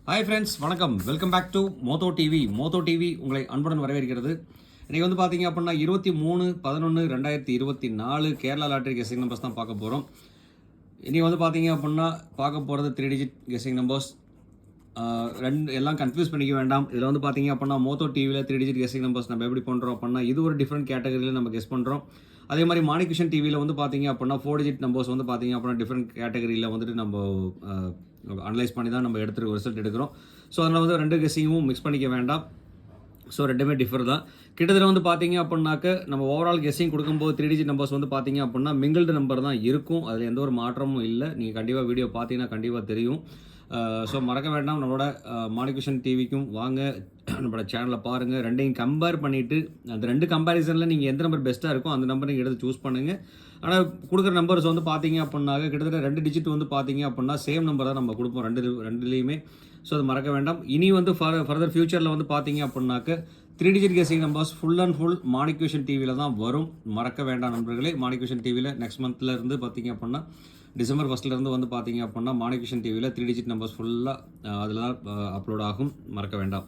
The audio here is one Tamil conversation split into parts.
ஹாய் ஃப்ரெண்ட்ஸ், வணக்கம். Welcome back to Moto TV. Moto TV உங்களை அன்புடன் வரவேற்கிறது. இன்றைக்கி வந்து பார்த்தீங்க அப்படின்னா 23/11/2024 கேரளா லாட்டரி கெஸ்ஸிங் நம்பர்ஸ் தான் பார்க்க போகிறோம். இன்றைக்கி வந்து பார்த்தீங்க அப்படின்னா பார்க்க போகிறது 3 டிஜிட் கெஸ்ஸிங் நம்பர்ஸ். எல்லாம் கன்ஃபியூஸ் பண்ணிக்க வேண்டாம். இதில் வந்து பார்த்தீங்க அப்படின்னா மோட்டோ டிவியில் 3 டிஜிட் கெஸ்ஸிங் நம்பர்ஸ் நம்ம எப்படி பண்ணுறோம் அப்படின்னா இது ஒரு டிஃப்ரெண்ட் கேட்டகரியில் நம்ம கெஸ் பண்ணுறோம். அதே மாதிரி மாணிகிருஷ்ணன் டிவியில் வந்து பார்த்தீங்க அப்படின்னா 4 டிஜிட் நம்பர்ஸ் வந்து பார்த்தீங்க அப்படின்னா டிஃப்ரெண்ட் கேட்டகரியில் வந்துட்டு நம்ம அனலைஸ் பண்ணி தான் நம்ம எடுத்துருக்க ரிசல்ட் எடுக்கிறோம். ஸோ அதில் வந்து 2 கெஸ்ஸிங்கும் மிக்ஸ் பண்ணிக்க வேண்டாம். ஸோ ரெண்டுமே டிஃபர் தான். கிட்டத்தட்ட வந்து பார்த்தீங்க அப்படின்னாக்க நம்ம ஓவரால் கெஸ்ஸிங் கொடுக்கும்போது 3 டிஜிட் நம்பர்ஸ் வந்து பார்த்தீங்க அப்படின்னா மிங்கிள்டு நம்பர் தான் இருக்கும். அதில் எந்த ஒரு மாற்றமும் இல்லை. நீங்கள் கண்டிப்பாக வீடியோ பார்த்தீங்கன்னா கண்டிப்பாக தெரியும். ஸோ மறக்க வேண்டாம், நம்மளோட மாணிகிருஷ்ணன் டிவிக்கும் வாங்க, நம்மளோட சேனலை பாருங்கள். ரெண்டையும் கம்பேர் பண்ணிவிட்டு அந்த 2 கம்பேரிசனில் நீங்கள் எந்த நம்பர் பெஸ்ட்டாக இருக்கோ அந்த நம்பர் நீங்கள் எடுத்து சூஸ் பண்ணுங்கள். ஆனால் கொடுக்குற நம்பர்ஸ் வந்து பார்த்தீங்க அப்படின்னாக்க கிட்டத்தட்ட 2 டிஜிட் வந்து பார்த்தீங்க அப்படின்னா சேம் நம்பர் தான் நம்ம கொடுப்போம் ரெண்டுலேயுமே. ஸோ அது மறக்க வேண்டாம். இனி வந்து ஃபர்தர் ஃபியூச்சரில் வந்து பார்த்தீங்க அப்படின்னாக்க 3 digit guessing numbers full and full Manikrishnan டிவியில் தான் வரும். மறக்க வேண்டாம் நண்பர்களே. மாணிகிருஷ்ணன் டிவியில் நெக்ஸ்ட் மந்த்தில் இருந்து பார்த்தீங்க அப்படின்னா டிசம்பர் 1 வந்து பார்த்தீங்க அப்படின்னா மாணிகிருஷ்ணன் டிவியில் 3 டிஜிட் நம்பர்ஸ் ஃபுல்லாக அதில் தான் அப்லோட் ஆகும். மறக்க வேண்டாம்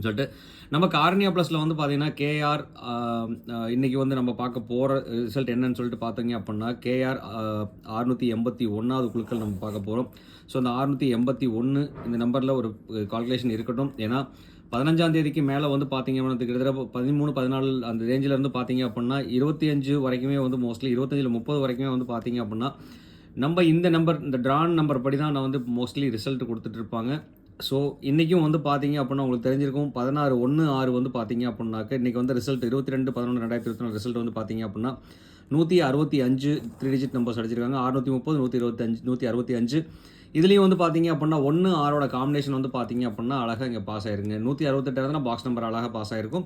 சொல்லிட்டு நம்ம கார்னியா ப்ளஸில் வந்து பார்த்தீங்கன்னா கேஆர் இன்றைக்கி வந்து நம்ம பார்க்க போகிற ரிசல்ட் என்னன்னு சொல்லிட்டு பார்த்தீங்க அப்படின்னா கேஆர் 681வது குழுக்கள் நம்ம பார்க்க போகிறோம். ஸோ அந்த 681 இந்த நம்பரில் ஒரு கால்குலேஷன் இருக்கட்டும். ஏன்னா 15ஆம் தேதிக்கு மேலே வந்து பார்த்தீங்க அப்படின்னா கிட்டத்தட்ட 13-14 அந்த ரேஞ்சில் இருந்து பார்த்தீங்க அப்படின்னா 25 வரைக்குமே வந்து மோஸ்ட்லி 25-30 வரைக்குமே வந்து பார்த்தீங்க அப்படின்னா நம்ம இந்த நம்பர் இந்த ட்ரான் நம்பர் படி தான் நான் வந்து மோஸ்ட்லி ரிசல்ட் கொடுத்துட்ருப்பாங்க. ஸோ இன்றைக்கும் வந்து பார்த்தீங்க அப்படின்னா உங்களுக்கு தெரிஞ்சிருக்கும் 16/1/6 வந்து பார்த்தீங்க அப்படின்னாக்க இன்றைக்கி வந்து ரிசல்ட் 22/11/2024 ரிசல்ட் வந்து பார்த்தீங்க அப்படின்னா 165 3 டிஜிட் நம்பர்ஸ் அடிச்சிருக்காங்க. 630, 125, 165. இதுலேயும் வந்து பார்த்தீங்க அப்படின்னா 1-6 காம்பினேஷன் வந்து பார்த்தீங்க அப்படின்னா அழகாக இங்கே பாஸ் ஆயிருங்க. 168 பாக்ஸ் நம்பர் அழகாக பாஸ் ஆயிருக்கும்.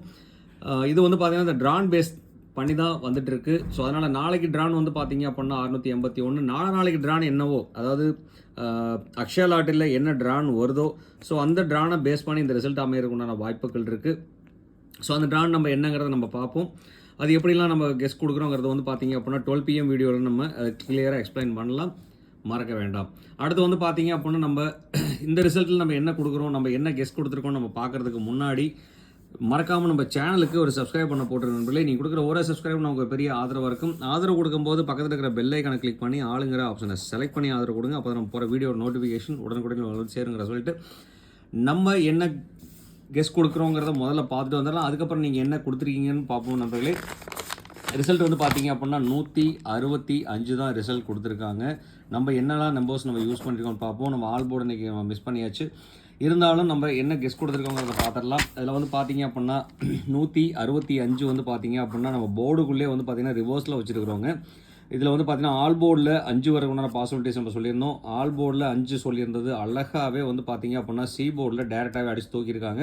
இது வந்து பார்த்தீங்கன்னா இந்த ட்ரான் பேஸ் பண்ணி தான் வந்துட்டு இருக்கு. ஸோ அதனால் நாளைக்கு ட்ரான் வந்து பார்த்தீங்க அப்படின்னா 681. நாளைக்கு ட்ரான் என்னவோ, அதாவது அக்ஷயா லாட்டரியில் என்ன ட்ரான் வருதோ ஸோ அந்த ட்ரானை பேஸ் பண்ணி இந்த ரிசல்ட் அமையறதுக்குண்டான வாய்ப்புகள் இருக்குது. ஸோ அந்த ட்ரான் நம்ம என்னங்கிறத நம்ம பார்ப்போம். அது எப்படிலாம் நம்ம கெஸ் கொடுக்குறோங்கிறது வந்து பார்த்தீங்க அப்படின்னா 12 PM வீடியோவில் நம்ம அதை கிளியராக எக்ஸ்பிளைன் பண்ணலாம். மறக்க வேண்டாம். அடுத்து வந்து பார்த்தீங்க அப்படின்னா நம்ம இந்த ரிசல்ட்டில் நம்ம என்ன கொடுக்குறோம், நம்ம என்ன கெஸ் கொடுத்துருக்கோம் நம்ம பார்க்குறதுக்கு முன்னாடி மறக்காமல் நம்ம சேனலுக்கு ஒரு சப்ஸ்கிரைப் பண்ண போட்டுருக்க நண்பர்களே. நீங்கள் கொடுக்குற ஒரு சப்ஸ்கிரைப் நமக்கு பெரிய ஆதரவாக இருக்கும். ஆதரவு கொடுக்கும்போது பக்கத்தில் இருக்கிற பெல் ஐக்கானை கிளிக் பண்ணி ஆளுங்கிற ஆப்ஷனை செலக்ட் பண்ணி ஆதரவு கொடுங்க. அப்போ நம்ம போகிற வீடியோ நோட்டிஃபிகேஷன் உடனுக்குடன் வந்து சேருங்கிற சொல்லிட்டு நம்ம என்ன கெஸ் கொடுக்குறோங்கிறத முதல்ல பார்த்துட்டு வந்துடலாம். அதுக்கப்புறம் நீங்கள் என்ன கொடுத்துருக்கீங்கன்னு பார்ப்போம் நண்பர்களே. ரிசல்ட் வந்து பார்த்தீங்க அப்படின்னா 165 தான் ரிசல்ட் கொடுத்துருக்காங்க. நம்ம என்னெல்லாம் நம்பர்ஸ் நம்ம யூஸ் பண்ணியிருக்கோம்னு பார்ப்போம். நம்ம ஆல் போர்டு இன்றைக்கி மிஸ் பண்ணியாச்சு. இருந்தாலும் நம்ம என்ன கெஸ் கொடுத்துருக்கோங்கிறத பார்த்துடலாம். அதில் வந்து பார்த்தீங்க அப்படின்னா 165 வந்து பார்த்தீங்க அப்படின்னா நம்ம போர்டுக்குள்ளே வந்து பார்த்தீங்கன்னா ரிவர்ஸில் வச்சுருக்கிறோங்க. இதில் வந்து பார்த்தீங்கன்னா ஆல் போர்டில் 5 வரக்குண்டான பாசிபிலிட்டிஸ் நம்ம சொல்லியிருந்தோம். ஆல் போர்டில் 5 சொல்லியிருந்தது அழகாகவே வந்து பார்த்தீங்க அப்படின்னா சி போர்டில் டேரெக்டாகவே அடித்து தூக்கியிருக்காங்க.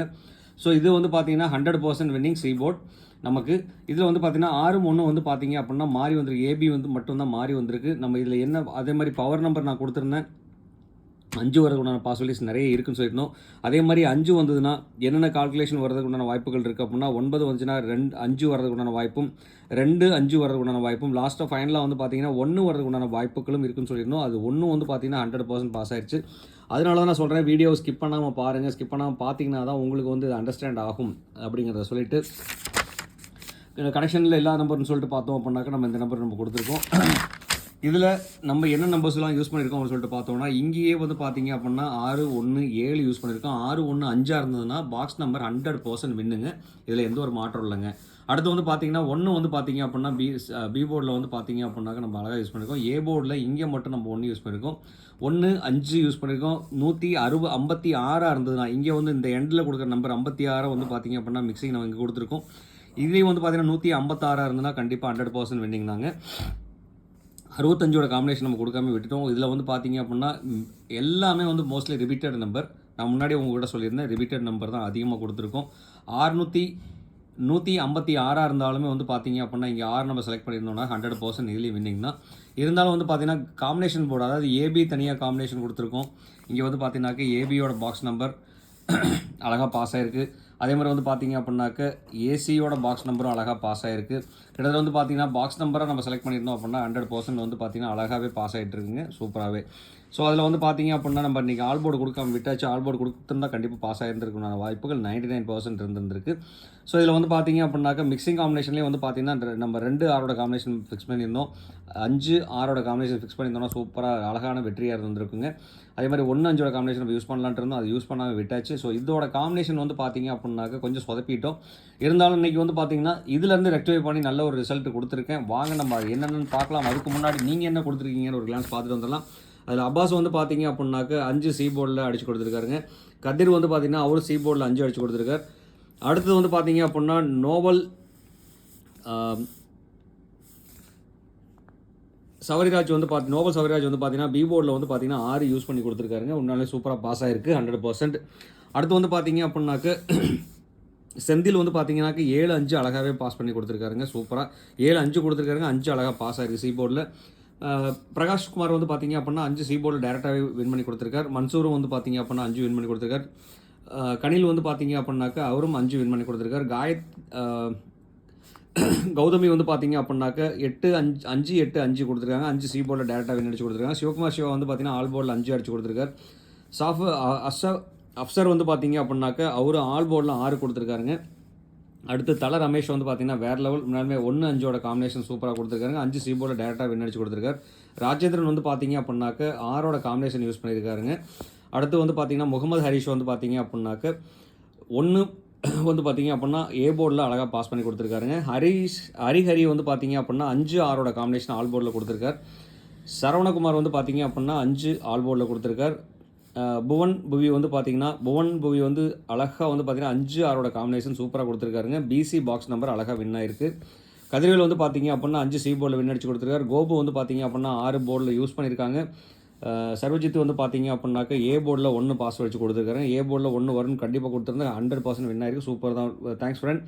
ஸோ இது வந்து பார்த்தீங்கன்னா 100% வின்னிங் சி போர்ட் நமக்கு. இதில் வந்து பார்த்தீங்கன்னா 6-1 வந்து பார்த்தீங்க அப்படின்னா மாறி வந்திருக்கு. ஏபி வந்து மட்டும்தான் மாறி வந்திருக்கு. நம்ம இதில் என்ன அதே மாதிரி பவர் நம்பர் நான் கொடுத்துருந்தேன். 5 வரதுக்குண்டான பாசிபிலிட்டிஸ் நிறைய இருக்குன்னு சொல்லியிருந்தோம். அதே மாதிரி 5 வந்ததுன்னா என்னென்ன கால்குலேஷன் வரதுக்குண்டான வாய்ப்புகள் இருக்குது அப்படின்னா 9 வந்துச்சுன்னா 5 வரதுக்குண்டான வாய்ப்பும் 2-5 வரதுக்குண்டான வாய்ப்பும் லாஸ்ட்டாக ஃபைனலாக வந்து பார்த்தீங்கன்னா 1 வரதுக்குண்டான வாய்ப்புகளும் இருக்குன்னு சொல்லியிருந்தோம். அது 1 வந்து பார்த்தீங்கன்னா 100% பாஸ் ஆயிடுச்சு. அதனால தான் நான் சொல்கிறேன், வீடியோ ஸ்கிப் பண்ணாமல் பாருங்கள். ஸ்கிப் பண்ணாமல் பார்த்தீங்கன்னா தான் உங்களுக்கு வந்து அண்டர்ஸ்டாண்ட் ஆகும் அப்படிங்கிறத சொல்லிட்டு கனெக்ஷனில் எல்லா நம்பர்னு சொல்லிட்டு பார்த்தோம் அப்படின்னாக்கா நம்ம இந்த நம்பர் நம்ம கொடுத்துருக்கோம். இதில் நம்ம என்ன நம்பர்ஸ்லாம் யூஸ் பண்ணியிருக்கோம் அப்படின்னு சொல்லிட்டு பார்த்தோம்னா இங்கேயே வந்து பார்த்தீங்க அப்படின்னா 6-1-7 யூஸ் பண்ணியிருக்கோம். 6-1-5 இருந்ததுன்னா பாக்ஸ் நம்பர் 100% வின்னுங்க. இதில் எந்த ஒரு மாற்றம் இல்லைங்க. அடுத்து வந்து பார்த்தீங்கன்னா 1 வந்து பார்த்தீங்க அப்படின்னா பி போர்டில் வந்து பார்த்தீங்க அப்படின்னாக்க நம்ம அழகாக யூஸ் பண்ணியிருக்கோம். ஏ போர்டில் இங்கே மட்டும் நம்ம 1 யூஸ் பண்ணியிருக்கோம். 1-5 யூஸ் பண்ணியிருக்கோம். 156 இருந்ததுன்னா இங்கே வந்து இந்த எண்டில் கொடுக்குற நம்பர் 56 வந்து பார்த்தீங்க அப்படின்னா மிக்சிங் நம்ம இங்கே கொடுத்துருக்கோம். இதுலேயும் வந்து பார்த்தீங்கன்னா 156 இருந்ததுன்னா கண்டிப்பாக 100% வின்னிங் தாங்க. 65 காம்பினேஷன் நம்ம கொடுக்காம விட்டுட்டோம். இதில் வந்து பார்த்தீங்க அப்படின்னா எல்லாமே வந்து மோஸ்ட்லி ரிப்பீட்டட் நம்பர். நான் முன்னாடி உங்கள்கிட்ட சொல்லியிருந்தேன், ரிப்பீட்டட் நம்பர் தான் அதிகமாக கொடுத்துருக்கோம். 156 இருந்தாலுமே வந்து பார்த்தீங்க அப்படின்னா இங்கே 6 நம்ம செலக்ட் பண்ணியிருந்தோம்னா 100% இதுலேயும் வின்னிங் தான். இருந்தாலும் வந்து பார்த்தீங்கன்னா காம்பினேஷன் போர்டு, அதாவது ஏபி தனியாக காம்பினேஷன் கொடுத்துருக்கோம். இங்கே வந்து பார்த்தீங்கன்னாக்க ஏபியோட பாக்ஸ் நம்பர் அழகாக பாஸ் ஆகிருக்கு. அதே மாதிரி வந்து பார்த்தீங்க அப்படின்னாக்க ஏசியோட பாக்ஸ் நம்பரும் அழகாக பாஸ் ஆகிருக்கு. கிட்டத்தட்ட வந்து பார்த்தீங்கன்னா பாக்ஸ் நம்பரை நம்ம செலக்ட் பண்ணியிருந்தோம் அப்படின்னா 100% வந்து பார்த்தீங்கன்னா அழகாகவே பாஸ் ஆகிட்டு இருக்குங்க. சூப்பராகவே ஸோ அதில் வந்து பார்த்தீங்க அப்படின்னா நம்ம இன்றைக்கி ஆல் போர்டு கொடுக்காம விட்டாச்சு. ஆல் போர்டு கொடுத்துருந்தா கண்டிப்பாக பாஸ் ஆகிருந்துருக்குமான வாய்ப்புகள் 99% இருந்திருக்கு. ஸோ இதில் வந்து பார்த்தீங்க அப்படின்னாக்கா மிக்சிங் காம்பினேஷன்லேயே வந்து பார்த்தீங்கன்னா நம்ம 2 6ஓட காம்பினேஷன் ஃபிக்ஸ் பண்ணியிருந்தோம். 5 6ஓட காம்பினேஷன் ஃபிக்ஸ் பண்ணியிருந்தோம்னா சூப்பராக அழகான வெற்றியாக இருந்திருக்குங்க. அதே மாதிரி 1 5ஓட காம்பினேஷன் நம்ம யூஸ் பண்ணலான்ட்டு இருந்தோம், அது யூஸ் பண்ணாமல் விட்டாச்சு. ஸோ இதோட காம்பினேஷன் வந்து பார்த்தீங்க அப்படின்னாக்கா கொஞ்சம் சொதப்பிட்டோம். இருந்தாலும் இன்றைக்கி வந்து பார்த்தீங்கன்னா இதுலேருந்து ரெக்டிஃபை பண்ணி நல்ல ஒரு ரிசல்ட் கொடுத்துருக்கேன். வாங்க நம்ம என்னென்னு பார்க்கலாம். அதுக்கு முன்னாடி நீங்கள் என்ன கொடுத்துருக்கீங்கன்னு ஒரு கிளான்ஸ் பார்த்துட்டு வந்துடலாம். அதில் அப்பாஸ் வந்து பார்த்தீங்க அப்படின்னாக்க 5 சி போர்டில் அடிச்சு கொடுத்துருக்காருங்க. கதிர் வந்து பார்த்தீங்கன்னா அவர் சி போர்டில் 5 அடிச்சு கொடுத்துருக்கார். அடுத்தது வந்து பார்த்தீங்க அப்படின்னா நோபல் சவரிராஜ் வந்து நோபல் சவரிராஜ் வந்து பார்த்தீங்கன்னா பி போர்டில் வந்து பார்த்தீங்கன்னா 6 யூஸ் பண்ணி கொடுத்துருக்காருங்க. உன்னாலே சூப்பராக பாஸ் ஆகிருக்கு 100%. அடுத்து வந்து பார்த்தீங்க அப்படின்னாக்க செந்தில் வந்து பார்த்தீங்கன்னாக்க 7 5 அழகாகவே பாஸ் பண்ணி கொடுத்துருக்காருங்க. சூப்பராக 7 5 கொடுத்துருக்காருங்க. 5 அழகாக பாஸ் ஆகிருக்கு சி போர்டில். பிரகாஷ்குமார் வந்து பார்த்தீங்க அப்படின்னா 5 சி போர்டில் டேரெக்டாகவே வின் பண்ணி கொடுத்துருக்கார். மன்சூரும் வந்து பார்த்தீங்க அப்படின்னா 5 வின் பண்ணி கொடுத்துருக்கார். கனில் வந்து பார்த்தீங்க அப்படின்னாக்கா அவரும் 5 வின் பண்ணி கொடுத்துருக்கார். கௌதமி வந்து பார்த்தீங்க அப்படின்னாக்க 8 5 8 5 கொடுத்துருக்காங்க. 5 சி போர்டில் டேரெக்டாக வின் அடிச்சு கொடுத்துருக்காங்க. சிவகுமார் சிவா வந்து பார்த்தீங்கன்னா ஆல் போர்டில் 5 அடிச்சு கொடுத்துருக்கார். அஃப்சர் வந்து பார்த்தீங்க அப்படின்னாக்க அவரு ஆல் போர்டில் 6 கொடுத்துருக்காருங்க. அடுத்து தல ரமேஷ் வந்து பார்த்தீங்கன்னா வேறு லெவல் முன்னாலுமே 1 5ஓட காம்பினேஷன் சூப்பராக கொடுத்துருக்காங்க. 5 சி போர்டில் டேரெக்டாக வின் அடிச்சு கொடுத்துருக்காரு. ராஜேந்திரன் வந்து பார்த்தீங்க அப்படின்னாக்க 6ஓட காம்பினேஷன் யூஸ் பண்ணியிருக்காருங்க. அடுத்து வந்து பார்த்தீங்கன்னா முகமது ஹரிஷ் வந்து பார்த்தீங்க அப்படின்னாக்க 1 வந்து பார்த்தீங்க அப்படின்னா ஏ போர்டில் அழகாக பாஸ் பண்ணி கொடுத்துருக்காருங்க. ஹரிஹரி வந்து பார்த்தீங்க அப்படின்னா 5 6ஓட காம்பினேஷன் ஆல் போர்டில் கொடுத்துருக்கார். சரவணகுமார் வந்து பார்த்தீங்க அப்படின்னா 5 ஆல் போர்டில் கொடுத்துருக்கார். புவன் புவி வந்து அழகாக வந்து பார்த்தீங்கன்னா 5 6ஓட காம்பினேஷன் சூப்பராக கொடுத்துருக்காருங்க. பிசி பாக்ஸ் நம்பர் அழகாக வின் ஆயிருக்கு. கதிர்வேல் வந்து பார்த்தீங்க அப்படின்னா 5 சி போர்டில் வின் அடிச்சு கொடுத்துருக்காரு. கோபு வந்து பார்த்தீங்க அப்படின்னா 6 போர்டில் யூஸ் பண்ணியிருக்காங்க. சர்வஜித் வந்து பார்த்தீங்க அப்படின்னாக்க ஏ போர்டில் 1 பாஸ் வச்சு கொடுத்துருக்காரு. ஏ போர்டில் 1 வரும்னு கண்டிப்பாக கொடுத்துருந்தா 100% வின் ஆயிருக்கு. சூப்பர் தான், தேங்க்ஸ் ஃப்ரெண்ட்.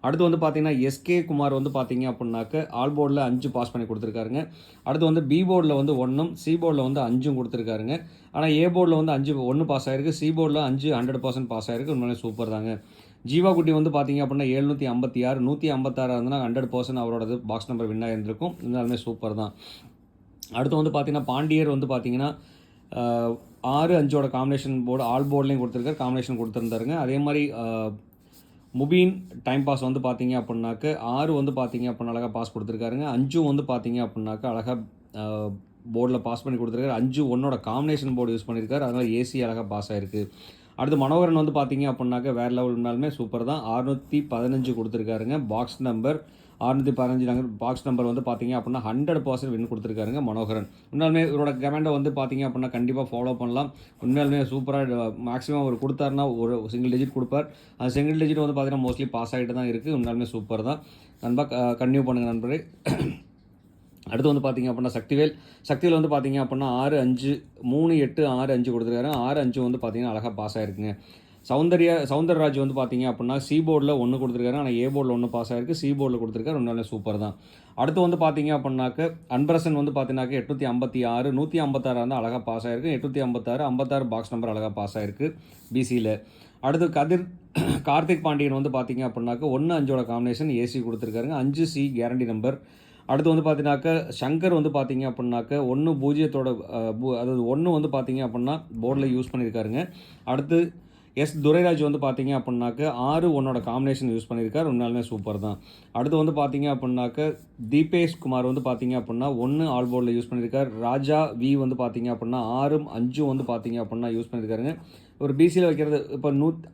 அடுத்து வந்து பார்த்தீங்கன்னா எஸ்கே குமார் வந்து பார்த்தீங்க அப்படின்னாக்க ஆல் போர்டில் 5 பாஸ் பண்ணி கொடுத்துருக்காருங்க. அடுத்து வந்து பி போர்டில் வந்து 1 சி போர்டில் வந்து 5 கொடுத்துருக்காருங்க. ஆனால் ஏ போர்டில் வந்து 5 1 பாஸ் ஆயிருக்கு. சி போர்டில் 5 100% பாஸ் ஆயிருக்கு. உண்மையிலே சூப்பர் தாங்க. ஜீவா குட்டி வந்து பார்த்தீங்க அப்படின்னா 756 156 இருந்ததுன்னா 100% அவரோட பாக்ஸ் நம்பர் வின் ஆகிருந்திருக்கும். இருந்தாலுமே சூப்பர் தான். அடுத்து வந்து பார்த்தீங்கன்னா பாண்டியர் வந்து பார்த்தீங்கன்னா 6 5ஓட காம்பினேஷன் போர்டு ஆல் போர்ட்லேயும் கொடுத்துருக்காரு, காம்பினேஷன் கொடுத்துருந்தாருங்க. அதே மாதிரி முபீன் டைம் பாஸ் வந்து பார்த்தீங்க அப்படின்னாக்க 6 வந்து பார்த்தீங்க அப்படின்னா அழகாக பாஸ் கொடுத்துருக்காருங்க. 5 வந்து பார்த்தீங்க அப்படின்னாக்கா அழகாக போர்டில் பாஸ் பண்ணி கொடுத்துருக்காரு. 5 1ஓட காம்பினேஷன் போர்டு யூஸ் பண்ணியிருக்காரு. அதனால் ஏசி அழகாக பாஸ் ஆகிருக்கு. அடுத்து மனோகரன் வந்து பார்த்தீங்க அப்படின்னாக்க வேறு லெவல் இருந்தாலுமே சூப்பர் தான். 615 கொடுத்துருக்காருங்க. பாக்ஸ் நம்பர் 615 பாக்ஸ் நம்பர் வந்து பார்த்தீங்க அப்படின்னா 100% வின் கொடுத்துருக்காருங்க மனோகரன். உண்மையாலுமே இவரோட கமெண்டை வந்து பார்த்தீங்க அப்படின்னா கண்டிப்பாக ஃபாலோ பண்ணலாம். உண்மையாலுமே சூப்பராக மேக்ஸிமம் அவர் கொடுத்தாருன்னா ஒரு சிங்கிள் டிஜிட் கொடுப்பார். அந்த சிங்கிள் டிஜிட் வந்து பார்த்தீங்கன்னா மோஸ்ட்லி பாஸ் ஆகிட்டு தான் இருக்குது. உண்மையாலுமே சூப்பர் தான் நண்பா, கன்டினியூ பண்ணுங்கள் நண்பரே. அடுத்து வந்து பார்த்தீங்க அப்படின்னா சக்திவேல் வந்து பார்த்தீங்க அப்படின்னா 6 5 3 8 6 5 கொடுத்துருக்காரு. 6 5 வந்து பார்த்தீங்கன்னா அழகாக பாஸ் ஆகிருக்குங்க. சவுந்தரராஜ் வந்து பார்த்தீங்க அப்படின்னா சி போர்டில் 1 கொடுத்துருக்காரு. ஆனால் ஏ போர்டில் 1 பாஸ் ஆகிருக்கு. சி போர்டில் கொடுத்துருக்காரு. ஒன்றாலும் சூப்பர் தான். அடுத்து வந்து பார்த்தீங்க அப்படின்னாக்க அன்பரசன் வந்து பார்த்தீங்கன்னாக்க 856 156 வந்து அழகாக பாஸ் ஆகிருக்கு. 856 56 பாக்ஸ் நம்பர் அழகாக பாஸ் ஆகிருக்கு பிசியில். அடுத்து கார்த்திக் பாண்டியன் வந்து பார்த்தீங்க அப்படின்னாக்க 1 5ஓட காம்பினேஷன் ஏசி கொடுத்துருக்காருங்க. 5 சி கேரண்டி நம்பர். அடுத்து வந்து பார்த்தீங்கன்னாக்க சங்கர் வந்து பார்த்தீங்க அப்படின்னாக்க 1 0ஓட அதாவது 1 வந்து பார்த்தீங்க அப்படின்னா போர்டில் யூஸ் பண்ணியிருக்காருங்க. அடுத்து துரைராஜ் வந்து பார்த்தீங்க அப்படின்னாக்க 6 1ஓட காம்பினேஷன் யூஸ் பண்ணியிருக்காரு. உண்மையாலுமே சூப்பர் தான். அடுத்து வந்து பார்த்தீங்க அப்படின்னாக்க தீபேஷ் குமார் வந்து பார்த்தீங்க அப்படின்னா 1 ஆல் போர்டில் யூஸ் பண்ணியிருக்காரு. ராஜா வி வந்து பார்த்தீங்க அப்படின்னா 6 5 வந்து பார்த்தீங்க அப்படின்னா யூஸ் பண்ணியிருக்காருங்க. ஒரு பிசியில் வைக்கிறது இப்போ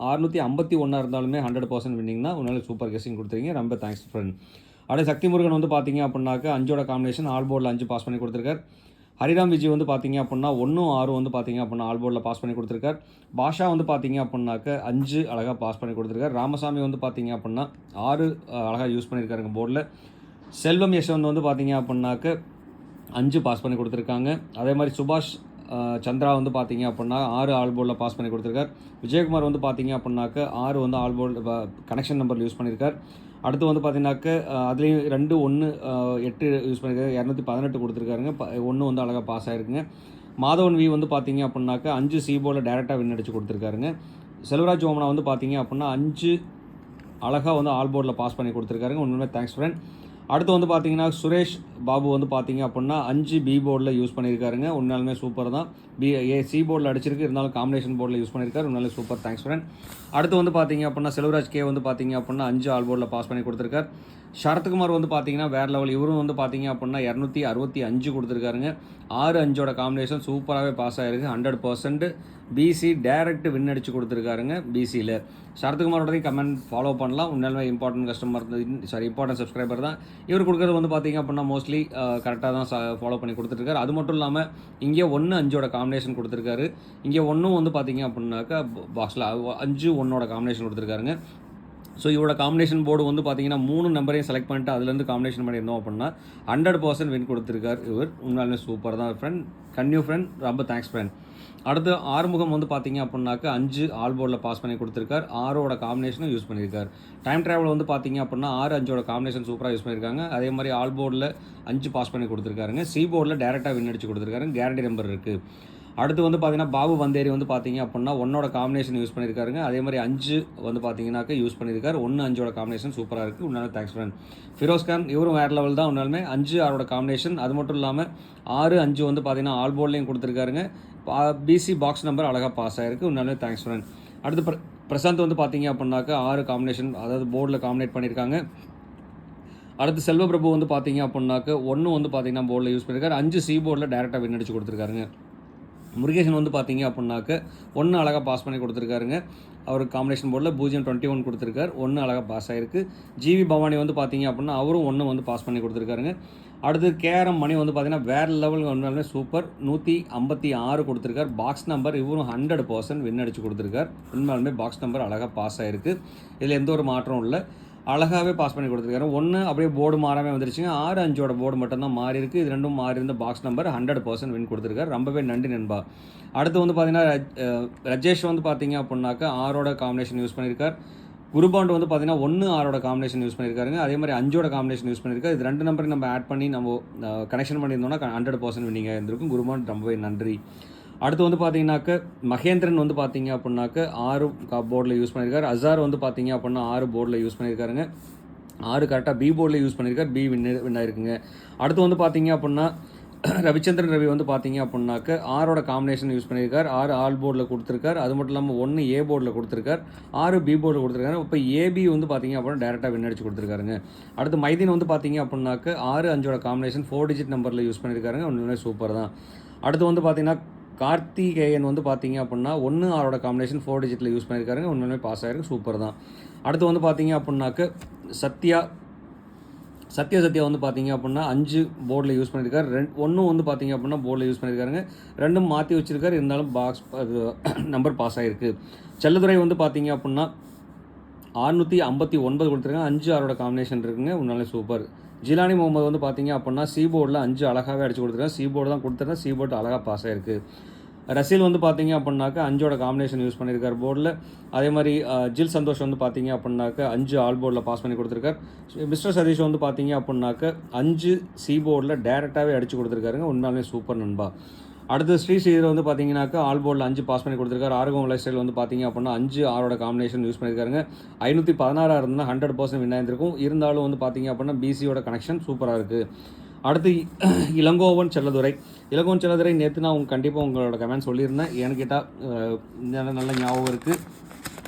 651 இருந்தாலுமே 100% வின்னிங்னா உன்னால சூப்பர் கெஸ்ஸிங் கொடுத்துருங்க. ரொம்ப தேங்க்ஸ் ஃப்ரெண்ட். அப்படியே சக்தி முருகன் வந்து பார்த்தீங்க அப்படின்னாக்க 5ஓட காம்பினேஷன் ஆல் போர்டில் 5 பாஸ் பண்ணி கொடுத்துருக்காரு. ஹரிராம் விஜய் வந்து பார்த்தீங்க அப்படின்னா 1 6 வந்து பார்த்தீங்க அப்படின்னா ஆல் போர்டில் பாஸ் பண்ணி கொடுத்துருக்கார். பாஷா வந்து பார்த்தீங்க அப்படின்னாக்க 5 அழகாக பாஸ் பண்ணி கொடுத்துருக்காரு. ராமசாமி வந்து பார்த்தீங்க அப்படின்னா 6 அழகாக யூஸ் பண்ணியிருக்காருங்க போர்டில். செல்வம் யஷ்வந்த் வந்து பார்த்தீங்க அப்படின்னாக்க 5 பாஸ் பண்ணி கொடுத்துருக்காங்க. அதே மாதிரி சுபாஷ் சந்திரா வந்து பார்த்தீங்க அப்படின்னா 6 ஆல் போர்டில் பாஸ் பண்ணி கொடுத்துருக்கார். விஜயகுமார் வந்து பார்த்தீங்க அப்படின்னாக்க 6 வந்து all board connection number use பண்ணியிருக்கார். அடுத்து வந்து பார்த்தீங்கன்னாக்க அதுலேயும் 2 1 8 யூஸ் பண்ணியிருக்காரு. 218 கொடுத்துருக்காருங்க. 1 வந்து அழகாக பாஸ் ஆகிருக்குங்க. மாதவன் வி வந்து பார்த்தீங்க அப்படின்னாக்க 5 சி போர்டில் டேரெக்டாக வின் அடிச்சு கொடுத்துருக்காருங்க. செல்வராஜ் ஓமனா வந்து பார்த்தீங்க அப்படின்னா 5 அழகாக வந்து ஆல் போர்டில் பாஸ் பண்ணி கொடுத்துருக்காருங்க. உண்மையுமே தேங்க்ஸ் ஃப்ரெண்ட். அடுத்து வந்து பார்த்தீங்கன்னா சுரேஷ் பாபு வந்து பார்த்தீங்க அப்படின்னா 5 பி போர்டில் யூஸ் பண்ணியிருக்காருங்க. உண்மையாலுமே சூப்பர் தான். சி போர்டில் அடிச்சிருக்கு, இருந்தாலும் காம்பினேஷன் போர்டில் யூஸ் பண்ணியிருக்காரு. உண்மையாலே சூப்பர், தேங்க்ஸ் ஃப்ரெண்ட். அடுத்து வந்து பார்த்தீங்க அப்படின்னா செல்வராஜ் கே வந்து பார்த்தீங்க அப்படின்னா 5 ஆல் போர்டில் பாஸ் பண்ணி கொடுத்துருக்கார். சரத்குமார் வந்து பார்த்தீங்கன்னா வேறு லெவல். இவரும் வந்து பார்த்தீங்க அப்படின்னா 265 கொடுத்துருக்காருங்க. 6-5ஓட காம்பினேஷன் சூப்பராகவே பாஸ் ஆகிருக்கு. 100% பிசி டைரக்ட் வின் அடிச்சு கொடுத்துருக்காருங்க பிசியில். சரத்குமாரோடதையும் கமெண்ட் ஃபாலோ பண்ணலாம். உண்மையிலுமே இம்பார்ட்டன்ட் சப்ஸ்கிரைபர் தான். இவர் கொடுக்குறது வந்து பார்த்தீங்க அப்படின்னா மோஸ்ட்லி கரெக்டாக தான் ஃபாலோ பண்ணி கொடுத்துருக்காரு. அது மட்டும் இல்லாமல் இங்கே 1-5ஓட காம்பினேஷன் கொடுத்துருக்காரு. இங்கே ஒன்றும் வந்து பார்த்தீங்க அப்படின்னாக்கா பாக்ஸில் 5-1ஓட காம்பினேஷன் கொடுத்துருக்காருங்க. ஸோ இவரோட காம்பினேஷன் போர்டு வந்து பார்த்தீங்கன்னா 3 நம்பரையும் செலக்ட் பண்ணிட்டு அதுலேருந்து காம்பினேஷன் பண்ணியிருந்தோம் அப்படின்னா 100% வின் கொடுத்துருக்கார் இவர். உண்மையாலுமே சூப்பர் தான் ஃப்ரெண்ட். கன்யூ ஃப்ரெண்ட், ரொம்ப தேங்க்ஸ் ஃப்ரெண்ட். அடுத்து ஆறுமுகம் வந்து பார்த்தீங்க அப்படின்னாக்கா 5 ஆல் போர்டில் பாஸ் பண்ணி கொடுத்துருக்கார். 6ஓட காம்பினேஷனும் யூஸ் பண்ணியிருக்கார். டைம் ட்ராவல் வந்து பார்த்தீங்க அப்படின்னா 6-5ஓட காம்பினேஷன் சூப்பராக யூஸ் பண்ணியிருக்காங்க. அதே மாதிரி ஆல் போர்டில் 5 பாஸ் பண்ணி கொடுத்துருக்காருங்க. சி போர்டில் டேரெக்டாக வின் அடிச்சு கொடுத்துருக்காரு. கேரண்டி நம்பர் இருக்குது. அடுத்து வந்து பார்த்தீங்கன்னா பாபு வந்தேரி வந்து பார்த்தீங்க அப்படின்னா 1ஓட காம்பினேஷன் யூஸ் பண்ணியிருக்காருங்க. அதே மாதிரி 5 வந்து பார்த்தீங்கன்னாக்க யூஸ் பண்ணியிருக்காரு. 1-5ஓட காம்பினேஷன் சூப்பராக இருக்குது. உன்னாலும் தேங்க்ஸ் ஃப்ரெண்ட். ஃபிரோஸ் கான் இவரும் வேறு லெவல் தான். உன்னாலுமே 5-6ஓட காம்பினேஷன். அது மட்டும் இல்லாமல் 6-5 வந்து பார்த்தீங்கன்னா ஆல் போர்ட்லேயும் கொடுத்துருக்காருங்க. பிசி பாக்ஸ் நம்பர் அழகாக பாஸ் ஆகிருக்கு. உன்னாலுமே தேங்க்ஸ் ஃப்ரெண்ட். அடுத்து பிரசாந்த் வந்து பார்த்தீங்க அப்படின்னாக்கா 6 காம்பினேஷன் அதாவது போர்டில் காம்பினேட் பண்ணியிருக்காங்க. அடுத்து செல்வபிரபு வந்து பார்த்தீங்க அப்படின்னாக்க 1 வந்து பார்த்தீங்கன்னா போர்டில் யூஸ் பண்ணியிருக்காரு. 5 சி போர்டில் டேரெக்டாக வின் அடிச்சு கொடுத்துருக்காருங்க. முருகேசன் வந்து பார்த்தீங்க அப்படின்னாக்க 1 அழகாக பாஸ் பண்ணி கொடுத்துருக்காருங்க. அவர் காம்பினேஷன் போர்டில் 0-21 கொடுத்துருக்காரு. 1 அழகாக பாஸ் ஆகிருக்கு. ஜிவி பவானி வந்து பார்த்தீங்க அப்படின்னா அவரும் 1 வந்து பாஸ் பண்ணி கொடுத்துருக்காருங்க. அடுத்து கேஆர்எம் மணி வந்து பார்த்தீங்கன்னா வேறு லெவல் ஒன்றாலுமே சூப்பர் 156 கொடுத்துருக்கார். பாக்ஸ் நம்பர் இவரும் 100% வின் அடிச்சு கொடுத்துருக்கார். உண்மையாலுமே பாக்ஸ் நம்பர் அழகாக பாஸ் ஆகிருக்கு. இதில் எந்த ஒரு மாற்றம் இல்லை, அழகாகவே பாஸ் பண்ணி கொடுத்துருக்காரு. 1 அப்படியே போர்டு மாறாமல் வந்துருச்சுங்க. 6-5ஓட போர்டு மட்டும்தான் மாறி இருக்குது. இது ரெண்டும் மாறி இருந்த பாக்ஸ் நம்பர் 100% வின் கொடுத்துருக்காரு. ரொம்பவே நன்றி நண்பா. அடுத்து வந்து பார்த்தீங்கன்னா ரஜேஷ் வந்து பார்த்தீங்க அப்படின்னாக்கா 6ஓட காம்பினேஷன் யூஸ் பண்ணியிருக்கார். குருபாண்ட் வந்து பார்த்தீங்கன்னா 1-6ஓட காம்பினேஷன் யூஸ் பண்ணியிருக்காருங்க. அதே மாதிரி 5ஓட காம்பினேஷன் யூஸ் பண்ணியிருக்காரு. இது 2 நம்பரையும் நம்ம ஆட் பண்ணி நம்ம கனெக்ஷன் பண்ணியிருந்தோம்னா 100% வின்னிங்காக இருந்திருக்கும். குருபாண்ட் ரொம்பவே நன்றி. அடுத்து வந்து பார்த்தீங்கன்னாக்க மகேந்திரன் வந்து பார்த்தீங்க அப்படின்னாக்க 6 போர்டில் யூஸ் பண்ணியிருக்காரு. அசார் வந்து பார்த்தீங்க அப்படின்னா 6 போர்டில் யூஸ் பண்ணியிருக்காருங்க. 6 கரெக்டாக பி போர்டில் யூஸ் பண்ணியிருக்காரு. பி வின் ஆயிருக்குங்க. அடுத்து வந்து பார்த்தீங்க அப்படின்னா ரவிச்சந்திரன் ரவி வந்து பார்த்தீங்க அப்படின்னாக்க 6ஓட காம்பினேஷன் யூஸ் பண்ணியிருக்கார். 6 ஆல் போர்டில் கொடுத்துருக்கார். அது மட்டும் இல்லாமல் 1 ஏ போர்டில் கொடுத்துருக்கார். 6 பி போர்டில் கொடுத்துருக்காரு. இப்போ ஏபி வந்து பார்த்தீங்க அப்படின்னா டேரெக்டாக வின் அடிச்சு கொடுத்துருக்காருங்க. அடுத்து மைதீன் வந்து பார்த்தீங்க அப்படின்னாக்க 6-5ஓட காம்பினேஷன் 4 டிஜிட் நம்பரில் யூஸ் பண்ணியிருக்காருங்க. ஒன்றுமே சூப்பர் தான். அடுத்து வந்து பார்த்தீங்கன்னா கார்த்திகேயன் வந்து பார்த்தீங்க அப்படின்னா 1-6ஓட காம்பினேஷன் 4 டிஜிட்டில் யூஸ் பண்ணியிருக்காருங்க. உண்மையுமே பாஸ் ஆகிருக்கு. சூப்பர் தான். அடுத்து வந்து பார்த்தீங்க அப்படின்னாக்க சத்யா வந்து பார்த்தீங்க அப்படின்னா 5 போர்டில் யூஸ் பண்ணியிருக்காரு. 1 வந்து பார்த்தீங்க அப்படின்னா போர்டில் யூஸ் பண்ணியிருக்காருங்க. 2 மாற்றி வச்சுருக்காரு. இருந்தாலும் பாக்ஸ் நம்பர் பாஸ் ஆகிருக்கு. செல்லதுரை வந்து பார்த்தீங்க அப்படின்னா 659 கொடுத்துருக்காங்க. 5-6ஓட காம்பினேஷன் இருக்குங்க. உன்னாலே சூப்பர். ஜிலானி முகமது வந்து பார்த்தீங்க அப்படின்னா சி போர்டில் 5 அழகாகவே அடிச்சு கொடுத்துருக்காங்க. சி போர்டு தான் கொடுத்துருக்கேன். சி போர்டு அழகாக பாஸ் ஆகிருக்கு. ரசீல் வந்து பார்த்தீங்க அப்படின்னாக்கா 5ஓட காம்பினேஷன் யூஸ் பண்ணியிருக்கார் போர்டில். அதே மாதிரி ஜில் சந்தோஷ் வந்து பார்த்தீங்க அப்படின்னாக்கா 5 ஆல் போர்டில் பாஸ் பண்ணி கொடுத்துருக்கார். மிஸ்டர் சதீஷ் வந்து பார்த்தீங்க அப்படின்னாக்கா 5 சி போர்டில் டேரெக்டாகவே அடிச்சு கொடுத்துருக்காருங்க. உண்மையாலுமே சூப்பர் நண்பா. அடுத்து ஸ்ரீதர் வந்து பார்த்தீங்கன்னாக்கா ஆல் போர்டில் 5 பாஸ் பண்ணி கொடுத்துருக்காரு. ஆரோகம் லைஃப் ஸ்டைல் வந்து பார்த்தீங்க அப்படின்னா 5-6ஓட காம்பினேஷன் யூஸ் பண்ணியிருக்காருங்க. 516 இருந்தால் 100% வின் ஆயிருந்திருக்கும். இருந்தாலும் வந்து பார்த்தீங்க அப்படின்னா பிசியோட கனெக்ஷன் சூப்பராக இருக்குது. அடுத்து இளங்கோவன் செல்லதுரை நேற்று நான் கண்டிப்பாக உங்களோட கமெண்ட் சொல்லியிருந்தேன். ஏன்னு கேட்டால் நல்ல ஞாபகம் இருக்குது.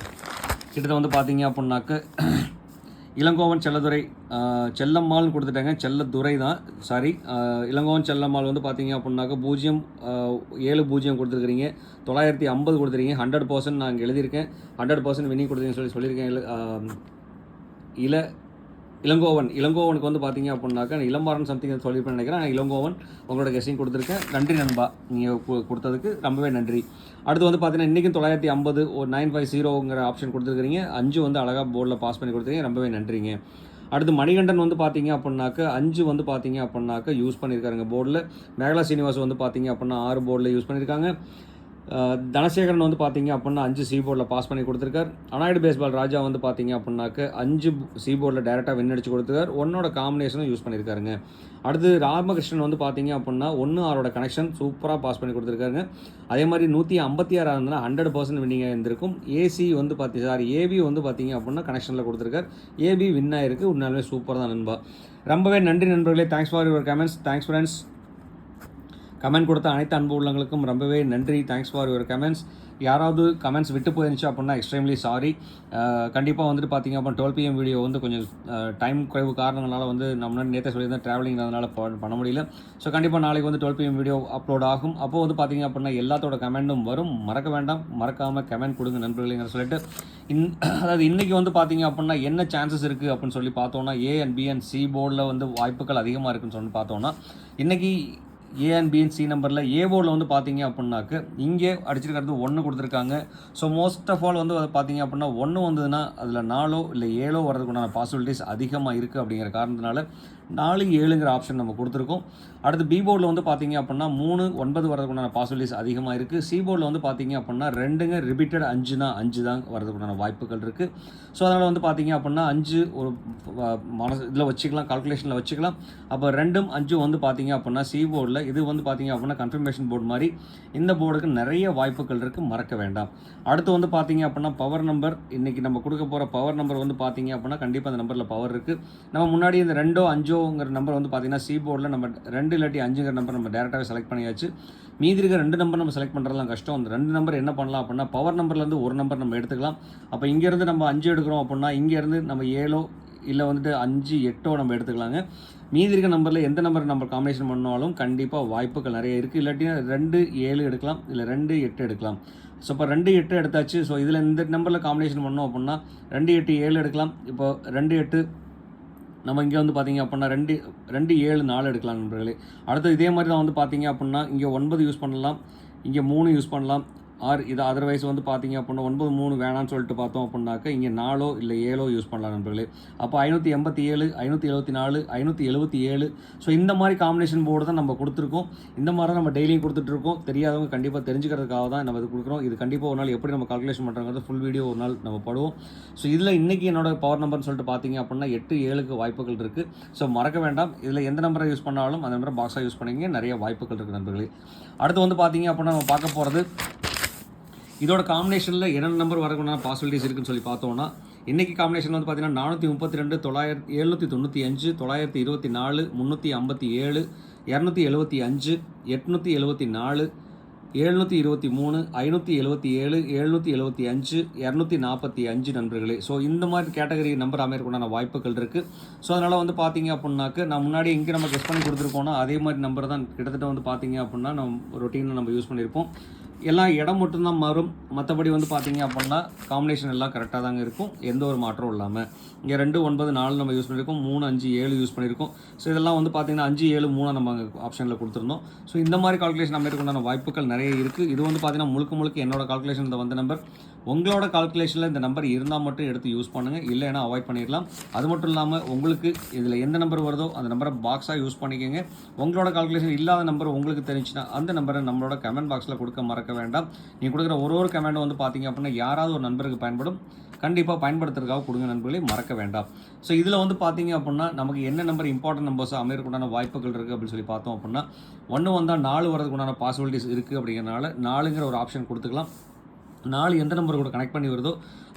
கிட்டத்தட்ட வந்து பார்த்தீங்க அப்படின்னாக்க இளங்கோவன் செல்லதுரை செல்லம்மாள்னு கொடுத்துட்டாங்க. செல்லதுரை தான், சாரி. இளங்கோவன் செல்லம்மாள் வந்து பார்த்தீங்க அப்படின்னாக்க 07 கொடுத்துருக்குறீங்க. 950 கொடுத்துருக்கீங்க. 100% நான் இங்கே எழுதியிருக்கேன். 100% வினிங் கொடுத்துருக்கீங்கன்னு சொல்லியிருக்கேன். இளங்கோவனுக்கு வந்து பார்த்தீங்க அப்படின்னாக்கா இளமாறன் சம்திங் சொல்லியிருப்பேன் நினைக்கிறேன். இளங்கோவன் உங்களோட கெஸ்டிங் கொடுத்துருக்கேன். நன்றி நண்பா, நீங்கள் கொடுத்ததுக்கு ரொம்பவே நன்றி. அடுத்து வந்து பார்த்தீங்கன்னா இன்றைக்கும் 950 ஒரு 950ங்கிற ஆப்ஷன் கொடுத்துருக்கிறீங்க. 5 வந்து அழகாக போர்டில் பாஸ் பண்ணி கொடுத்துருக்கீங்க. ரொம்பவே நன்றிங்க. அடுத்து மணிகண்டன் வந்து பார்த்தீங்க அப்படின்னாக்கா 5 வந்து பார்த்தீங்க அப்படின்னாக்கா யூஸ் பண்ணியிருக்காருங்க போர்டில். மேகலா சீனிவாஸ் வந்து பார்த்தீங்க அப்படின்னா 6 போர்டில் யூஸ் பண்ணியிருக்காங்க. தனசேகரன் வந்து பார்த்தீங்க அப்படின்னா 5 சி போர்டில் பாஸ் பண்ணி கொடுத்துருக்கார். அனாய்டு பேஸ்பால் ராஜா வந்து பார்த்தீங்க அப்படின்னாக்க 5 சி போர்டில் டேரெக்டாக வின் அடிச்சு கொடுத்துருக்கார். 1ஓட காம்பினேஷனும் யூஸ் பண்ணியிருக்காருங்க. அடுத்து ராமகிருஷ்ணன் வந்து பார்த்தீங்க அப்படின்னா 1-6 கனெக்ஷன் சூப்பராக பாஸ் பண்ணி கொடுத்துருக்காருங்க. அதே மாதிரி 156 இருந்ததுன்னா 100% வின்னிங்காக இருந்திருக்கும். ஏசி வந்து ஏபி வந்து பார்த்தீங்க அப்படின்னா கனெக்ஷனில் கொடுத்துருக்கார். ஏபி வின் ஆயிருக்கு. உண்மையாலுமே சூப்பர் தான் நண்பா. ரொம்பவே நன்றி நண்பர்களே. Thanks for your comments. Thanks friends. Comment கொடுத்த அனைத்து அன்பு உள்ளவங்களுக்கும் ரொம்பவே நன்றி. Thanks for your comments. யாராவது கமெண்ட்ஸ் விட்டு போயிருந்துச்சு அப்படின்னா எக்ஸ்ட்ரீம்லி சாரி. கண்டிப்பாக வந்துட்டு பார்த்தீங்க அப்படின்னா 12 PM வீடியோ வந்து கொஞ்சம் டைம் குறைவு காரணங்களால் வந்து நம்ம நேற்று சொல்லியிருந்தேன் ட்ராவலிங்கிறதுனால பண்ண முடியல. ஸோ கண்டிப்பாக நாளைக்கு வந்து 12 PM வீடியோ அப்லோட் ஆகும். அப்போது வந்து பார்த்தீங்க அப்படின்னா எல்லாத்தோட கமெண்ட்டும் வரும். மறக்க வேண்டாம், மறக்காமல் கமெண்ட் கொடுங்க நண்பர்களேங்கிற சொல்லிட்டு அதாவது இன்றைக்கி வந்து பார்த்தீங்க அப்படின்னா என்ன சான்சஸ் இருக்குது அப்படின்னு சொல்லி பார்த்தோன்னா A and B and C போர்டில் வந்து வாய்ப்புகள் அதிகமாக இருக்குன்னு சொல்லி பார்த்தோன்னா இன்றைக்கி A and B and C நம்பரில் A போர்டில் வந்து பார்த்தீங்க அப்படின்னாக்க இங்கே அடிச்சிருக்கிறது 1 கொடுத்துருக்காங்க. ஸோ மோஸ்ட் ஆஃப் ஆல் வந்து பார்த்தீங்க அப்படின்னா 1 வந்ததுன்னா அதில் 4 இல்லை 7 வரதுக்குண்டான பாசிபிலிட்டிஸ் அதிகமாக இருக்குது. அப்படிங்கிற காரணத்தினால 4, 7ங்கிற ஆப்ஷன் நம்ம கொடுத்துருக்கோம். அடுத்து பி போர்டில் வந்து பார்த்தீங்க அப்படின்னா 3, 9 வரதுக்குண்டான பாசிபிலிட்டிஸ் அதிகமாக இருக்குது. சி போர்டில் வந்து பார்த்தீங்க அப்படின்னா 2ங்க ரிப்பீட்டட் 5 தான் வரதுக்குண்டான வாய்ப்புகள் இருக்குது. ஸோ அதனால் வந்து பார்த்தீங்க அப்படின்னா 5 ஒரு இதில் வச்சுக்கலாம், கால்குலேஷனில் வச்சுக்கலாம். அப்போ 2ம் 5 வந்து பார்த்தீங்க அப்படின்னா சி போர்டில் இது வந்து பார்த்தீங்க அப்படின்னா கன்ஃபர்மேஷன் போர்டு மாதிரி இந்த போர்டுக்கு நிறைய வாய்ப்புகள் இருக்குது, மறக்க வேண்டாம். அடுத்து வந்து பார்த்தீங்க அப்படின்னா பவர் நம்பர், இன்றைக்கி நம்ம கொடுக்க போகிற பவர் நம்பர் வந்து பார்த்தீங்க அப்படின்னா கண்டிப்பாக அந்த நம்பரில் பவர் இருக்குது. நம்ம முன்னாடி இந்த 2, 5ங்கிற நம்பர் வந்து பார்த்தீங்கன்னா சி போர்டில் நம்ம 2 இல்லாட்டி 5ங்கிற நம்பர் நம்ம டேரெக்டாகவே செலக்ட் பண்ணியாச்சு. மீதி இருக்க 2 நம்பர் நம்ம செலக்ட் பண்ணுறதுலாம் கஷ்டம். அந்த 2 நம்பர் என்ன பண்ணலாம் அப்படின்னா பவர் நம்பர்லேருந்து ஒரு நம்பர் நம்ம எடுத்துக்கலாம். அப்போ இங்கேருந்து நம்ம 5 எடுக்கிறோம் அப்படின்னா இங்கேருந்து நம்ம 7 இல்லை வந்துட்டு 5, 8 நம்ம எடுத்துக்கலாங்க. மீதி இருக்க நம்பரில் எந்த நம்பர் நம்ம காம்பினேஷன் பண்ணாலும் கண்டிப்பாக வாய்ப்புகள் நிறைய இருக்குது. இல்லாட்டி 2, 7 எடுக்கலாம், இல்லை 2, 8 எடுக்கலாம். ஸோ இப்போ 2, 8 எடுத்தாச்சு. ஸோ இதில் இந்த நம்பரில் காம்பினேஷன் பண்ணோம் அப்படின்னா 2, 8, 7 எடுக்கலாம். இப்போ 2, 8 நம்ம இங்கே வந்து பார்த்தீங்க அப்படின்னா 2, 7, 4 எடுக்கலாம் நண்பர்களே. அடுத்து இதே மாதிரி தான் வந்து பார்த்தீங்க அப்படின்னா இங்கே 9 யூஸ் பண்ணலாம், இங்கே 3 யூஸ் பண்ணலாம். இது அதர்வைஸ் வந்து பார்த்தீங்க அப்படின்னா 9, 3 வேணான்னு சொல்லிட்டு பார்த்தோம் அப்படின்னாக்க இங்கே 4 இல்லை 7 யூஸ் பண்ணலாம் நண்பர்களே. அப்போ 587, 574, 577. ஸோ இந்த மாதிரி காம்பினேஷன் போர்டு தான் நம்ம கொடுத்துருக்கோம். இந்த மாதிரி தான் நம்ம டெய்லியும் கொடுத்துட்ருக்கோம். தெரியாதவங்க கண்டிப்பாக தெரிஞ்சுக்கிறதுக்காக தான் நம்ம இது கொடுக்குறோம். இது கண்டிப்பாக ஒரு நாள் எப்படி நம்ம கால்குலேஷன் பண்ணுறோங்கிறது ஃபுல் வீடியோ ஒரு நாள் நம்ம படுவோம். ஸோ இதில் இன்றைக்கி என்னோட பவர் நம்பர்னு சொல்லிட்டு பார்த்தீங்க அப்படின்னா 8, 7க்கு வாய்ப்புகள் இருக்குது. ஸோ மறக்க வேண்டாம், இதில் எந்த நம்பரை யூஸ் பண்ணாலும் அந்த நம்பரை பாக்ஸாக யூஸ் பண்ணிங்க, நிறைய வாய்ப்புகள் இருக்குது நண்பர்களே. அடுத்து வந்து பார்த்தீங்க அப்படின்னா நம்ம பார்க்க போகிறது இதோட காம்பினேஷனில் என்னென்ன நம்பர் வரக்கூடிய பாசிபிலிட்டிஸ் இருக்குன்னு சொல்லி பார்த்தோன்னா இன்றைக்கி காம்பினேஷன் வந்து பார்த்தீங்கன்னா 432, 795, 924, 357, 275, 874, 723, 577, 775, 245 நண்பர்களே. ஸோ இந்த மாதிரி கேட்டகரி நம்பர் அமையறதுக்குண்டான வாய்ப்புகள் இருக்குது. ஸோ அதனால் வந்து பார்த்தீங்க அப்படின்னாக்க நான் முன்னாடி இங்கே நம்ம கெஸ் பண்ணி கொடுத்துருக்கோன்னா அதே மாதிரி நம்பர் தான் கிட்டத்தட்ட வந்து பார்த்தீங்க அப்படின்னா நம்ம ரொட்டீனில் நம்ம யூஸ் பண்ணியிருப்போம். எல்லாம் இடம் மட்டும்தான் மாறும், மற்றபடி வந்து பார்த்தீங்க அப்படின்னா காம்பினேஷன் எல்லாம் கரெக்டாக தாங்க இருக்கும், எந்த ஒரு மாற்றம் இல்லாமல். இங்கே 2, 9, 4 நம்ம யூஸ் பண்ணியிருக்கோம், 3, 5, 7 யூஸ் பண்ணியிருக்கோம். ஸோ இதெல்லாம் வந்து பார்த்தீங்கன்னா 5, 7, 3 நம்ம ஆப்ஷனில் கொடுத்துருந்தோம். ஸோ இந்த மாதிரி கால்குலேஷன் அமைக்கிறதுக்குண்டான வாய்ப்புகள் நிறைய இருக்குது. இது வந்து பார்த்தீங்கன்னா முழுக்க என்னோட கால்குலேஷன் இந்த வந்த நம்பர். உங்களோட கால்குலேஷனில் இந்த நம்பர் இருந்தால் மட்டும் எடுத்து யூஸ் பண்ணுங்கள், இல்லைன்னா அவாய்ட் பண்ணிடலாம். அது மட்டும் இல்லாமல் உங்களுக்கு இதில் எந்த நம்பர் வருதோ அந்த நம்பரை பாக்ஸாக யூஸ் பண்ணிக்கோங்க. உங்களோட கால்குலேஷன் இல்லாத நம்பர் உங்களுக்கு தெரிஞ்சுன்னா அந்த நம்பரை நம்மளோட கமெண்ட் பாக்ஸில் கொடுக்க மறக்க வேண்டாம். நீங்கள் கொடுக்குற ஒரு கமெண்ட் வந்து பார்த்தீங்க அப்படின்னா யாராவது ஒரு நண்பருக்கு பயன்படும், கண்டிப்பாக பயன்படுத்துறதுக்காக கொடுங்க நண்பர்களே, மறக்க வேண்டாம். ஸோ இதில் வந்து பார்த்தீங்க அப்படின்னா நமக்கு என்ன நம்பர் இம்பார்ட்டன்ட் நம்பர்ஸ் அமையறதுக்குண்டான வாய்ப்புகள் இருக்குது அப்படின்னு சொல்லி பார்த்தோம் அப்படின்னா 1 வந்தால் 4 வரதுக்குண்டான பாசிபிலிட்டிஸ் இருக்குது. அப்படிங்கிறனால 4ங்கிற ஒரு ஆப்ஷன் கொடுத்துக்கலாம். 4 எந்த நம்பர் கூட கனெக்ட் பண்ணி வருதோ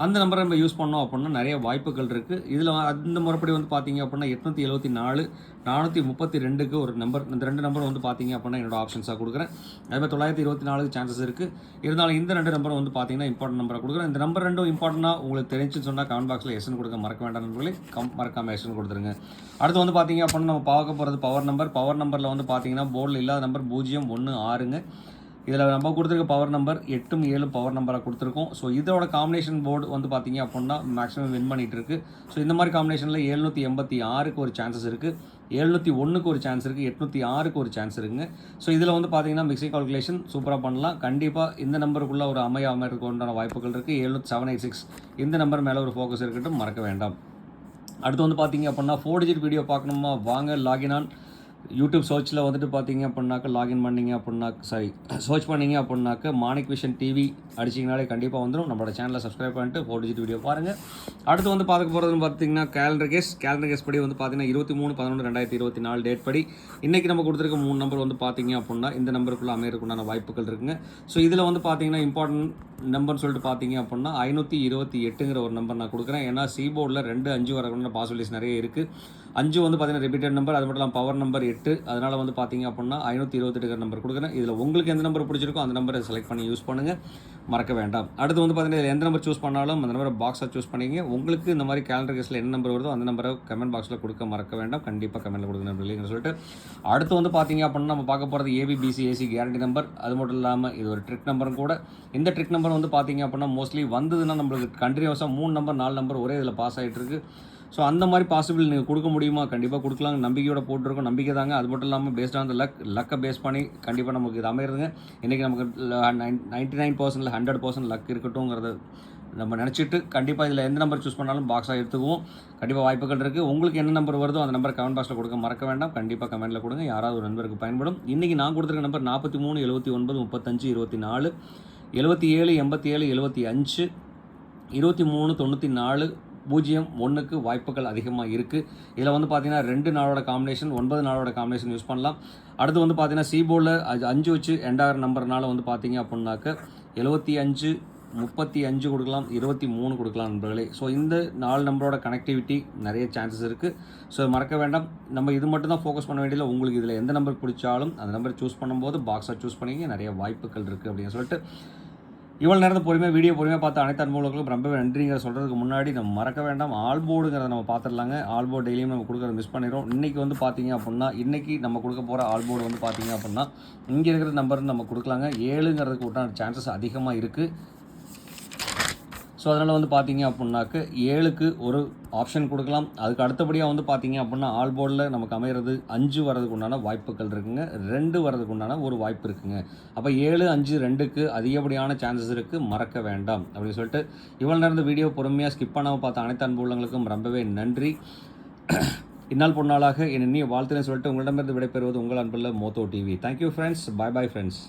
அந்த நம்பரை நம்ம யூஸ் பண்ணோம் அப்படின்னா நிறைய வாய்ப்புகள் இருக்குது. இதில் அந்த முறைப்படி வந்து பார்த்தீங்க அப்படின்னா 874, 432க்கு ஒரு நம்பர், இந்த 2 நம்பர் வந்து பார்த்தீங்க அப்படின்னா என்னோட ஆப்ஷன்ஸாக கொடுக்குறேன். அதே 924க்கு சான்சஸ் இருக்குது. இருந்தாலும் இந்த 2 நம்பர் வந்து பார்த்தீங்கன்னா இம்பார்ட்டன்ட் நம்பராக கொடுக்குறேன். இந்த நம்பர் 2 இம்பார்ட்டண்டாக உங்களுக்கு தெரிஞ்சுன்னு சொன்னால் கமெண்ட் பாக்ஸில் எஸ்ன்னு கொடுக்க மறக்க வேண்டாம் நண்பர்களே, மறக்காமல் எஸ்ன்னு கொடுத்துருங்க. அடுத்து வந்து பார்த்தீங்க அப்படின்னா நம்ம பார்க்க போகிறது பவர் நம்பர். பவர் நம்பரில் வந்து பார்த்தீங்கன்னா போர்டில் இல்லாத நம்பர் 0, 1, 6ங்க. இதில் நம்ம கொடுத்துருக்க பவர் நம்பர் 8, 7 பவர் நம்பராக கொடுத்துருக்கோம். ஸோ இதோட காம்பினேஷன் போர்டு வந்து பார்த்தீங்க அப்படின்னா மேக்ஸிமம் வின் பண்ணிகிட்டு இருக்குது. ஸோ இந்த மாதிரி காம்பினேஷனில் 786க்கு ஒரு சான்சஸ் இருக்குது, 701க்கு ஒரு சான்ஸ் இருக்குது, 806க்கு ஒரு சான்ஸ் இருக்குங்க. ஸோ இதில் வந்து பார்த்தீங்கன்னா மிக்சிங் கால்குலேஷன் சூப்பராக பண்ணலாம். கண்டிப்பாக இந்த நம்பருக்குள்ளே ஒரு அமையறதுக்கு உண்டான வாய்ப்புகள் இருக்குது. 78786 இந்த நம்பர் மேலே ஒரு ஃபோக்கஸ் இருக்கட்டும், மறக்க வேண்டாம். அடுத்து வந்து பார்த்தீங்க அப்படின்னா 4 டிஜிட் வீடியோ பார்க்கணுமா, வாங்க லாகின் ஆன். யூடியூப் சர்ச்சில் வந்துட்டு பார்த்தீங்க அப்படின்னாக்க லாகின் பண்ணிங்க அப்படின்னா சர்ச் பண்ணிங்க அப்படின்னாக்க மாணிக் விஷன் டிவி அடிச்சிங்கனாலே கண்டிப்பாக வந்துடும். நம்மளோட சேனலை சப்ஸ்கிரைப் பண்ணிட்டு 4 டிஜிட் வீடியோ பாருங்கள். அடுத்து வந்து பார்க்க போகிறதுன்னு பார்த்தீங்கன்னா கேலண்டர் கேஸ் படி வந்து பார்த்தீங்கன்னா 23/11/2024 டேட் படி இன்றைக்கி நம்ம கொடுத்துருக்க 3 நம்பர் வந்து பார்த்தீங்க அப்படின்னா இந்த நம்பருக்குள்ளே அமையறதுக்குண்டான வாய்ப்புகள் இருக்குங்க. ஸோ இதில் வந்து பார்த்தீங்கன்னா இம்பார்ட்டன்ட் நம்பர்னு சொல்லிட்டு பார்த்தீங்க அப்படின்னா 528ங்கிற ஒரு நம்பர் நான் கொடுக்குறேன். ஏன்னா சிபோர்டில் 2 5 வரக்கூடிய பாசிபிலிட்டிஸ் நிறைய இருக்குது. 5 வந்து பார்த்தீங்கன்னா ரிப்பீட்டட் நம்பர், அது மட்டும் இல்லாமல் பவர் நம்பர் 8. அதனால் வந்து பார்த்தீங்க அப்படின்னா 528 நம்பர் கொடுக்குறேன். இதில் உங்களுக்கு எந்த நம்பர் பிடிச்சிருக்கோ அந்த நம்பரை செலக்ட் பண்ணி யூஸ் பண்ணுங்கள், மறக்க வேண்டாம். அடுத்து வந்து பார்த்தீங்கன்னா இதில் எந்த நம்பர் சூஸ் பண்ணாலும் அந்த நம்பரை பாக்ஸாக சூஸ் பண்ணிங்க. உங்களுக்கு இந்த மாதிரி கேலண்டர் கேஸில் என்ன நம்பர் வருதோ அந்த நம்பரை கமெண்ட் பாக்ஸில் கொடுக்க மறக்க வேண்டாம். கண்டிப்பாக கமெண்ட்டில் கொடுக்க நம்பர் இல்லைன்னு சொல்லிட்டு அடுத்து வந்து பார்த்தீங்க அப்படின்னா நம்ம பார்க்க போகிறது ABBCAC கேரண்டி நம்பர். அது மட்டும் இல்லாமல் இது ஒரு ட்ரிக் நம்பரும் கூட. இந்த ட்ரிக் நம்பர் வந்து பார்த்தீங்க அப்படின்னா மோஸ்ட்லி வந்ததுன்னா நம்மளுக்கு கண்டினியூஸாக 3 நம்பர் 4 நம்பர் ஒரே இதில் பாஸ் ஆகிட்டு இருக்கு. ஸோ அந்த மாதிரி பாசிபிள் நீங்கள் கொடுக்க முடியுமா? கண்டிப்பாக கொடுக்கலாம். நம்பிக்கையோட போட்டிருக்கோம், நம்பிக்கை தாங்க. அது மட்டும் இல்லாமல் பேஸ்ட் ஆன் த லக்கை பேஸ் பண்ணி கண்டிப்பாக நமக்கு இது அமையிறதுங்க. இன்றைக்கி நமக்கு 99% 100% லக் இருக்கட்டும்ங்கிறத நம்ம நினச்சிட்டு கண்டிப்பாக இதில் எந்த நம்பர் சூஸ் பண்ணாலும் பாக்ஸாக எடுத்துக்குவோம். கண்டிப்பாக வாய்ப்புகள் இருக்குது. உங்களுக்கு என்ன நம்பர் வருதோ அந்த நம்பர் கமெண்ட் பாக்ஸில் கொடுக்க மறக்க வேண்டாம். கண்டிப்பாக கமெண்ட்டில் கொடுங்க, யாராவது ஒரு நண்பருக்கு பயன்படும். இன்றைக்கி நான் கொடுத்துருக்க நம்பர் 43 79 35 24 77 87 75 23 94 01க்கு வாய்ப்புகள் அதிகமாக இருக்குது. இதில் வந்து பார்த்தீங்கன்னா 2 நாளோட காம்பினேஷன் 9 நாளோட காம்பினேஷன் யூஸ் பண்ணலாம். அடுத்து வந்து பார்த்தீங்கன்னா சிபோர்டில் 5 வச்சு எண்டாகிற நம்பர்னால வந்து பார்த்தீங்க அப்படின்னாக்க 75 35 கொடுக்கலாம், 23 கொடுக்கலாம் நண்பர்களே. ஸோ இந்த 4 நம்பரோட கனெக்டிவிட்டி நிறைய சான்சஸ் இருக்குது. ஸோ மறக்க வேண்டாம், நம்ம இது மட்டும் தான் ஃபோக்கஸ் பண்ண வேண்டியதில்லை. உங்களுக்கு இதில் எந்த நம்பர் பிடிச்சாலும் அந்த நம்பர் சூஸ் பண்ணும்போது பாக்ஸாக சூஸ் பண்ணிங்க, நிறைய வாய்ப்புகள் இருக்குது அப்படின்னு சொல்லிட்டு இவ்வளோ நேரத்தை பொறுமையாக பார்த்து அனைத்து அனுபவங்களுக்கும் ரொம்பவே நன்றிங்கிற சொல்கிறதுக்கு முன்னாடி நம்ம மறக்க வேண்டாம், ஆல்போர்டுங்கிறத நம்ம பார்த்துடலாங்க. ஆல்போர்டு டெய்லியும் நம்ம கொடுக்குறத மிஸ் பண்ணிடுறோம். இன்றைக்கி வந்து பார்த்தீங்க அப்படின்னா இன்றைக்கி நம்ம கொடுக்க போகிற ஆல்போர்டு வந்து பார்த்தீங்க அப்படின்னா இங்கே இருக்கிற நம்பர் நம்ம கொடுக்கலாங்க. 7ங்கிறதுக்கு விட்டான சான்சஸ் அதிகமாக இருக்குது. ஸோ அதனால் வந்து பார்த்தீங்க அப்படின்னாக்க 7க்கு ஒரு ஆப்ஷன் கொடுக்கலாம். அதுக்கு அடுத்தபடியாக வந்து பார்த்தீங்க அப்படின்னா ஆல்போர்டில் நமக்கு அமைகிறது 5 வரதுக்கு உண்டான வாய்ப்புகள் இருக்குங்க, 2 வரதுக்கு உண்டான ஒரு வாய்ப்பு இருக்குங்க. அப்போ 7 5 2க்கு அதிகப்படியான சான்சஸ் இருக்குது, மறக்க வேண்டாம் அப்படின்னு சொல்லிட்டு இவ்வளோ நேரம் வீடியோ பொறுமையாக ஸ்கிப் பண்ணாமல் பார்த்த அனைத்து அன்பு உள்ளவங்களுக்கும் ரொம்பவே நன்றி. இந்நாள் பொன்னாளாக என் இனிய வாழ்த்துன்னு சொல்லிட்டு உங்களிடமிருந்து விடைபெறுவது உங்கள் அன்புள்ள மோத்தோ TV. Thank you friends, bye friends.